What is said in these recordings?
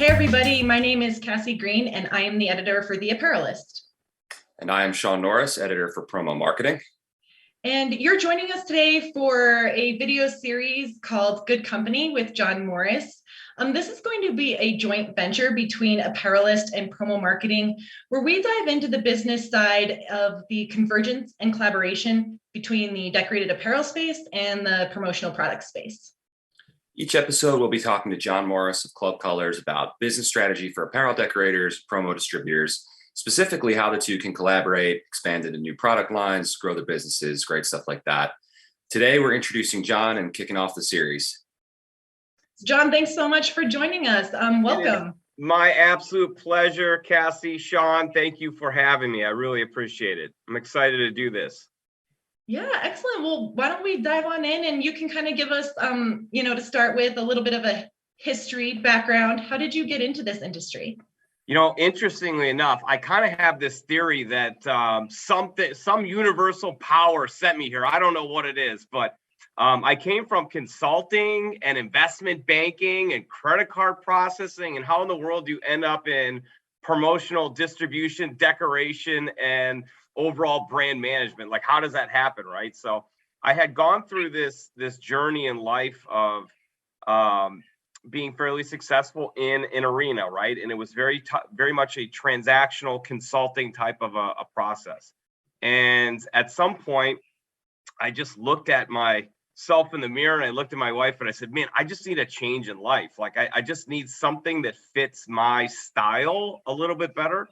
everybody. My name is Cassie Green, and I am the editor for The Apparelist. And I am Sean Norris, editor for Promo Marketing. And you're joining us today for a video series called Good Company with Sean Norris. This is going to be a joint venture between Apparelist and Promo Marketing, where we dive into the business side of the convergence and collaboration between the decorated apparel space and the promotional product space. Each episode, we'll be talking to John Morris of Club Colors about business strategy for apparel decorators, promo distributors, specifically how the two can collaborate, expand into new product lines, grow their businesses, great stuff like that. Today, we're introducing John and kicking off the series. John, thanks so much for joining us. Welcome. My absolute pleasure, Cassie. Sean, thank you for having me. I really appreciate it. I'm excited to do this. Yeah, excellent. Well, why don't we dive on in and you can kind of give us, to start with a little bit of a history background. How did you get into this industry? Interestingly enough, I kind of have this theory that some universal power sent me here. I don't know what it is, but I came from consulting and investment banking and credit card processing. And how in the world do you end up in promotional distribution, decoration, and overall brand management? Like, how does that happen, right? So I had gone through this journey in life of being fairly successful in an arena, right? And it was very much a transactional consulting type of a process. And at some point, I just looked at myself in the mirror and I looked at my wife and I said, man, I just need a change in life. Like, I just need something that fits my style a little bit better.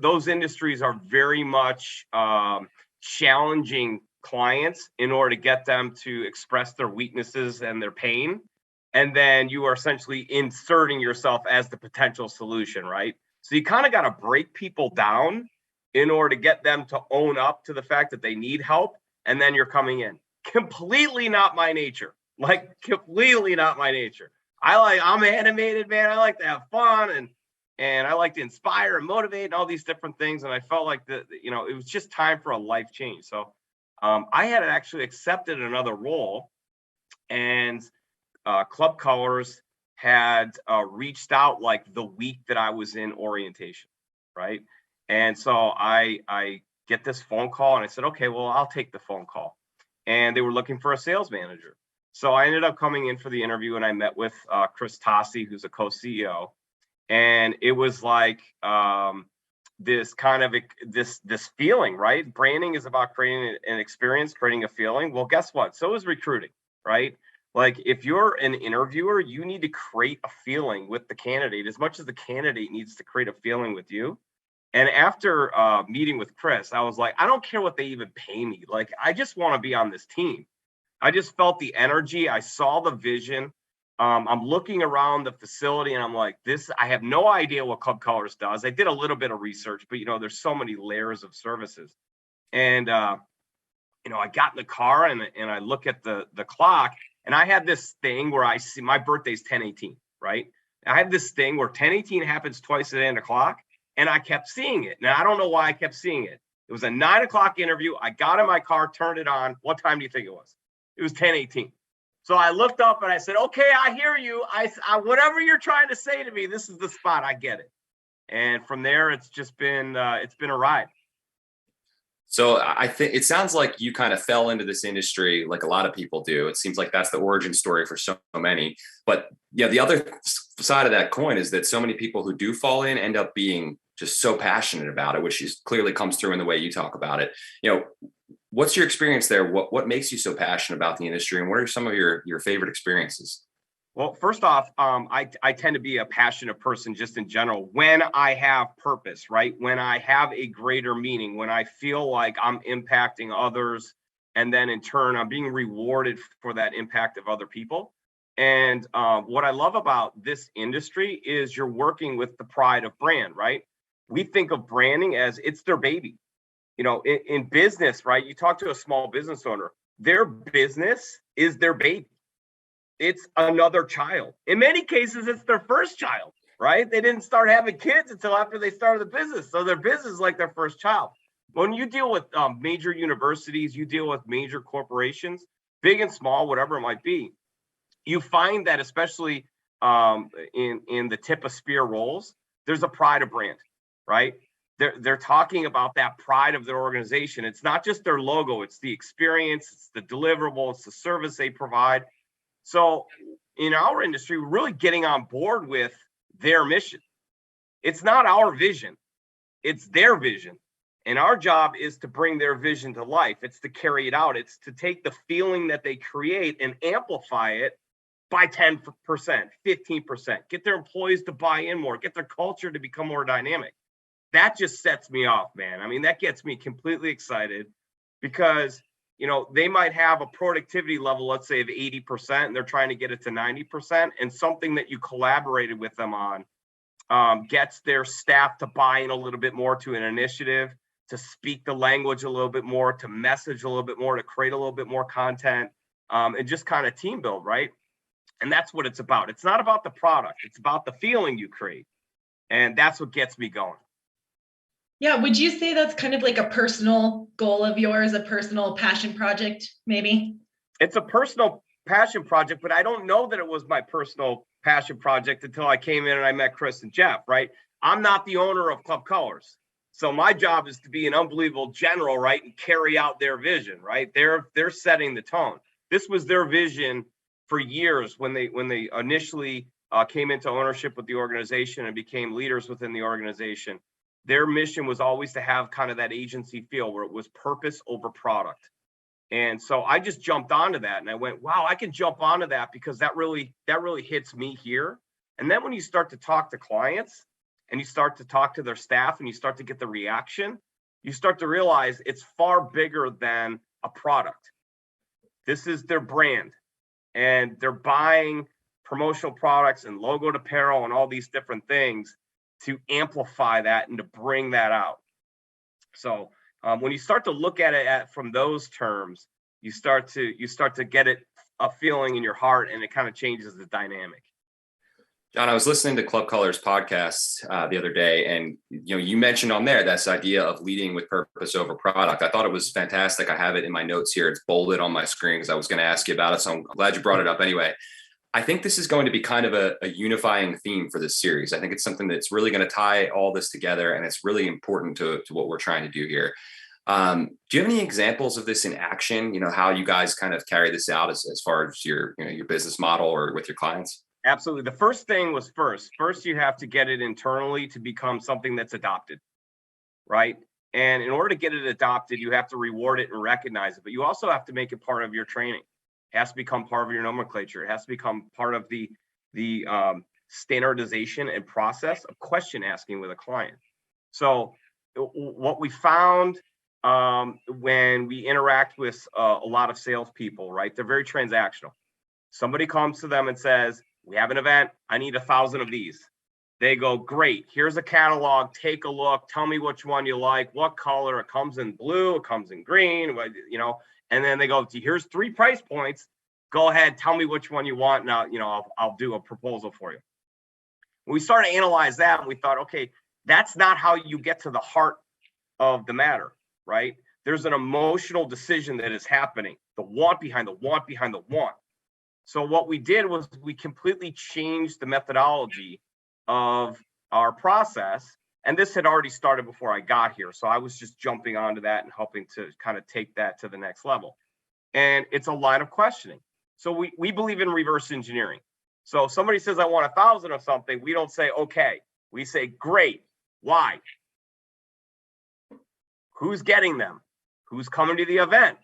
Those industries are very much challenging clients in order to get them to express their weaknesses and their pain. And then you are essentially inserting yourself as the potential solution, right? So you kind of got to break people down in order to get them to own up to the fact that they need help. And then you're coming in. Completely not my nature. Like, completely not my nature. I'm animated, man. I like to have fun and I like to inspire and motivate and all these different things. And I felt like it was just time for a life change. So I had actually accepted another role, and Club Colors had reached out like the week that I was in orientation, right? And so I get this phone call and I said, okay, well, I'll take the phone call. And they were looking for a sales manager. So I ended up coming in for the interview and I met with Chris Tossi, who's a co-CEO. And it was like this kind of this feeling, right? Branding is about creating an experience, creating a feeling. Well, guess what? So is recruiting, right? Like, if you're an interviewer, you need to create a feeling with the candidate as much as the candidate needs to create a feeling with you. And after meeting with Chris, I was like, I don't care what they even pay me. Like, I just want to be on this team. I just felt the energy. I saw the vision. I'm looking around the facility and I'm like, I have no idea what Club Colors does. I did a little bit of research, but there's so many layers of services. And I got in the car and I look at the clock, and I had this thing where I see my birthday's 10/18, right? I have this thing where 10/18 happens twice a day on the clock, and I kept seeing it. Now, I don't know why I kept seeing it. It was a 9 o'clock interview. I got in my car, turned it on. What time do you think it was? It was 10:18. So I looked up and I said, okay, I hear you. I whatever you're trying to say to me, this is the spot. I get it. And from there, it's just been a ride. So I think it sounds like you kind of fell into this industry like a lot of people do. It seems like that's the origin story for so many. But yeah, the other side of that coin is that so many people who do fall in end up being just so passionate about it, which clearly comes through in the way you talk about it. What's your experience there? What makes you so passionate about the industry, and what are some of your favorite experiences? Well, first off, I tend to be a passionate person just in general when I have purpose, right? When I have a greater meaning, when I feel like I'm impacting others, and then in turn, I'm being rewarded for that impact of other people. And what I love about this industry is you're working with the pride of brand, right? We think of branding as it's their baby. In business, right? You talk to a small business owner, their business is their baby. It's another child. In many cases, it's their first child, right? They didn't start having kids until after they started the business. So their business is like their first child. When you deal with major universities, you deal with major corporations, big and small, whatever it might be, you find that especially in the tip of spear roles, there's a pride of brand, right? They're talking about that pride of their organization. It's not just their logo, it's the experience, it's the deliverable, it's the service they provide. So in our industry, we're really getting on board with their mission. It's not our vision, it's their vision. And our job is to bring their vision to life. It's to carry it out. It's to take the feeling that they create and amplify it by 10%, 15%, get their employees to buy in more, get their culture to become more dynamic. That just sets me off, man. I mean, that gets me completely excited because, they might have a productivity level, let's say of 80%, and they're trying to get it to 90%. And something that you collaborated with them on gets their staff to buy in a little bit more to an initiative, to speak the language a little bit more, to message a little bit more, to create a little bit more content, and just kind of team build, right? And that's what it's about. It's not about the product. It's about the feeling you create. And that's what gets me going. Yeah. Would you say that's kind of like a personal goal of yours, a personal passion project, maybe? It's a personal passion project, but I don't know that it was my personal passion project until I came in and I met Chris and Jeff, right? I'm not the owner of Club Colors. So my job is to be an unbelievable general, right? And carry out their vision, right? They're setting the tone. This was their vision for years when they initially came into ownership with the organization and became leaders within the organization. Their mission was always to have kind of that agency feel where it was purpose over product. And so I just jumped onto that and I went, wow, I can jump onto that because that really hits me here. And then when you start to talk to clients and you start to talk to their staff and you start to get the reaction, you start to realize it's far bigger than a product. This is their brand and they're buying promotional products and logoed apparel and all these different things to amplify that and to bring that out. So when you start to look at it from those terms, you start to get a feeling in your heart, and it kind of changes the dynamic. John, I was listening to Club Colors podcast the other day, and you mentioned on there this idea of leading with purpose over product. I thought it was fantastic. I have it in my notes here. It's bolded on my screen because I was going to ask you about it, so I'm glad you brought it up anyway. I think this is going to be kind of a unifying theme for this series. I think it's something that's really going to tie all this together, and it's really important to what we're trying to do here. Do you have any examples of this in action? How you guys kind of carry this out as far as your business model or with your clients? Absolutely. The first thing was first you have to get it internally to become something that's adopted, right? And in order to get it adopted, you have to reward it and recognize it, but you also have to make it part of your training. It has to become part of your nomenclature. It has to become part of the standardization and process of question asking with a client. So what we found when we interact with a lot of salespeople, right? They're very transactional. Somebody comes to them and says, we have an event, I need 1,000 of these. They go, great, here's a catalog, take a look, tell me which one you like, what color, it comes in blue, it comes in green, and then they go, here's 3 price points, go ahead, tell me which one you want, now, I'll do a proposal for you. When we started to analyze that, we thought, okay, that's not how you get to the heart of the matter, right? There's an emotional decision that is happening, the want behind the want behind the want. So what we did was we completely changed the methodology of our process. And this had already started before I got here. So I was just jumping onto that and helping to kind of take that to the next level. And it's a line of questioning. So we believe in reverse engineering. So if somebody says, I want 1,000 of something, we don't say, okay. We say, great. Why? Who's getting them? Who's coming to the event?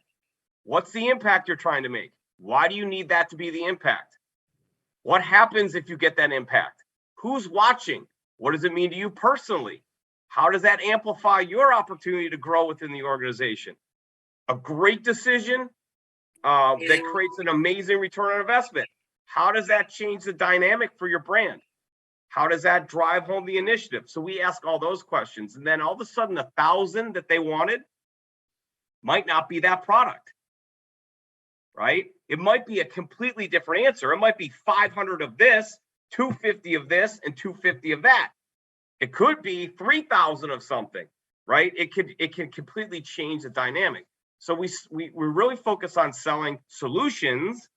What's the impact you're trying to make? Why do you need that to be the impact? What happens if you get that impact? Who's watching? What does it mean to you personally? How does that amplify your opportunity to grow within the organization? A great decision that creates an amazing return on investment. How does that change the dynamic for your brand? How does that drive home the initiative? So we ask all those questions. And then all of a sudden, 1,000 that they wanted might not be that product, right? It might be a completely different answer. It might be 500 of this, 250 of this, and 250 of that. It could be 3,000 of something, right? It can completely change the dynamic. So we really focus on selling solutions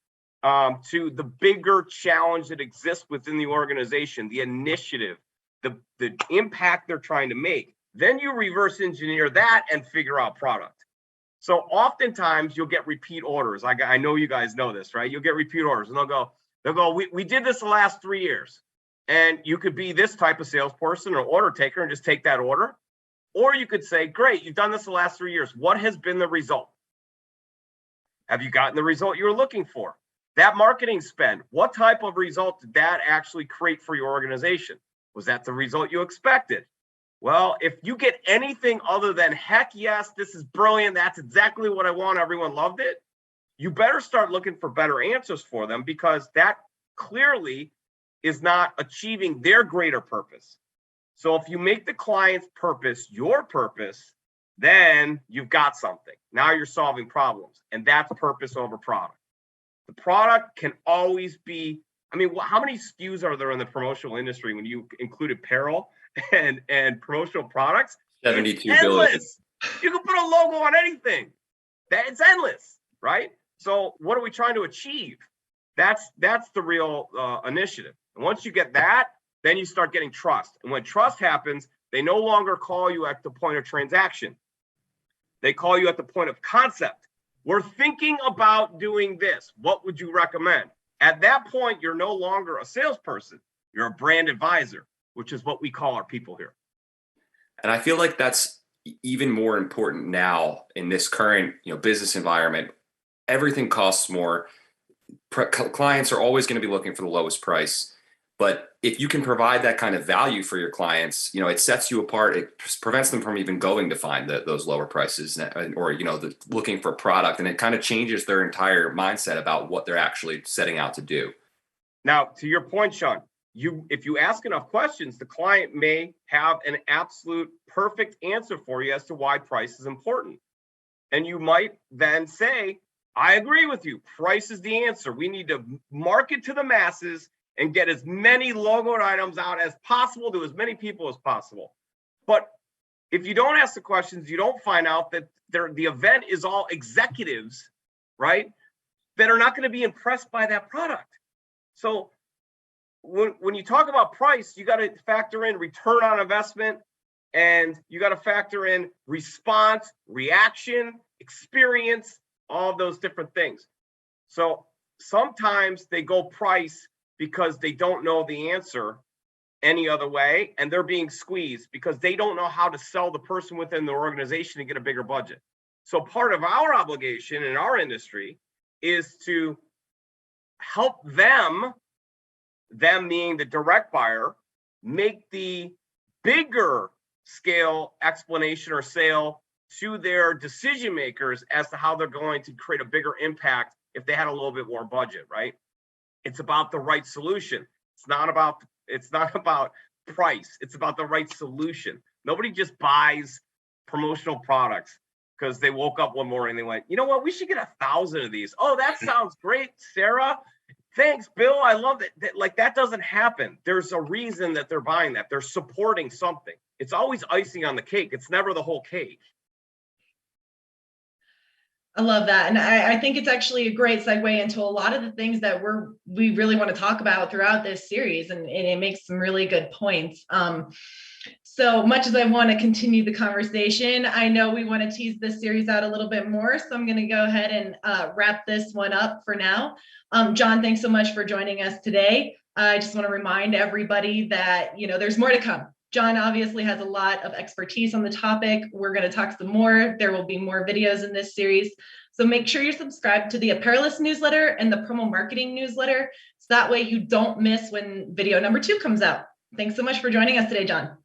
to the bigger challenge that exists within the organization, the initiative, the impact they're trying to make. Then you reverse engineer that and figure out product. So oftentimes you'll get repeat orders. I know you guys know this, right? You'll get repeat orders and they'll go, we did this the last 3 years. And you could be this type of salesperson or order taker and just take that order. Or you could say, great, you've done this the last 3 years. What has been the result? Have you gotten the result you were looking for? That marketing spend, what type of result did that actually create for your organization? Was that the result you expected? Well, if you get anything other than, heck yes, this is brilliant, that's exactly what I want, everyone loved it, you better start looking for better answers for them, because that clearly is not achieving their greater purpose. So if you make the client's purpose your purpose, then you've got something. Now you're solving problems, and that's purpose over product. The product can always be, I mean, how many SKUs are there in the promotional industry when you include apparel and promotional products? 72 it's billion. Endless. You can put a logo on anything. It's endless, right? So what are we trying to achieve? That's the real initiative. And once you get that, then you start getting trust. And when trust happens, they no longer call you at the point of transaction. They call you at the point of concept. We're thinking about doing this. What would you recommend? At that point, you're no longer a salesperson. You're a brand advisor, which is what we call our people here. And I feel like that's even more important now in this current, business environment. Everything costs more. Clients are always going to be looking for the lowest price. But if you can provide that kind of value for your clients, it sets you apart. It prevents them from even going to find those lower prices or, looking for product. And it kind of changes their entire mindset about what they're actually setting out to do. Now, to your point, Sean, if you ask enough questions, the client may have an absolute perfect answer for you as to why price is important. And you might then say, I agree with you. Price is the answer. We need to market to the masses and get as many logoed items out as possible to as many people as possible. But if you don't ask the questions, you don't find out that the event is all executives, right, that are not going to be impressed by that product. So when you talk about price, you got to factor in return on investment, and you got to factor in response, reaction, experience, all of those different things. So sometimes they go price because they don't know the answer any other way, and they're being squeezed because they don't know how to sell the person within the organization to get a bigger budget. So part of our obligation in our industry is to help them being the direct buyer, make the bigger scale explanation or sale to their decision makers as to how they're going to create a bigger impact if they had a little bit more budget, right? It's about the right solution. It's not about price. It's about the right solution. Nobody just buys promotional products because they woke up one morning and they went, you know what, we should get 1,000 of these. Oh, that sounds great, Sarah. Thanks, Bill. I love it. Like, that doesn't happen. There's a reason that they're buying that. They're supporting something. It's always icing on the cake. It's never the whole cake. I love that. And I think it's actually a great segue into a lot of the things that we really want to talk about throughout this series. And it makes some really good points. So much as I want to continue the conversation, I know we want to tease this series out a little bit more. So I'm going to go ahead and wrap this one up for now. John, thanks so much for joining us today. I just want to remind everybody that, there's more to come. John obviously has a lot of expertise on the topic. We're going to talk some more. There will be more videos in this series. So make sure you're subscribed to the Apparelist newsletter and the Promo Marketing newsletter. So that way you don't miss when video number 2 comes out. Thanks so much for joining us today, John.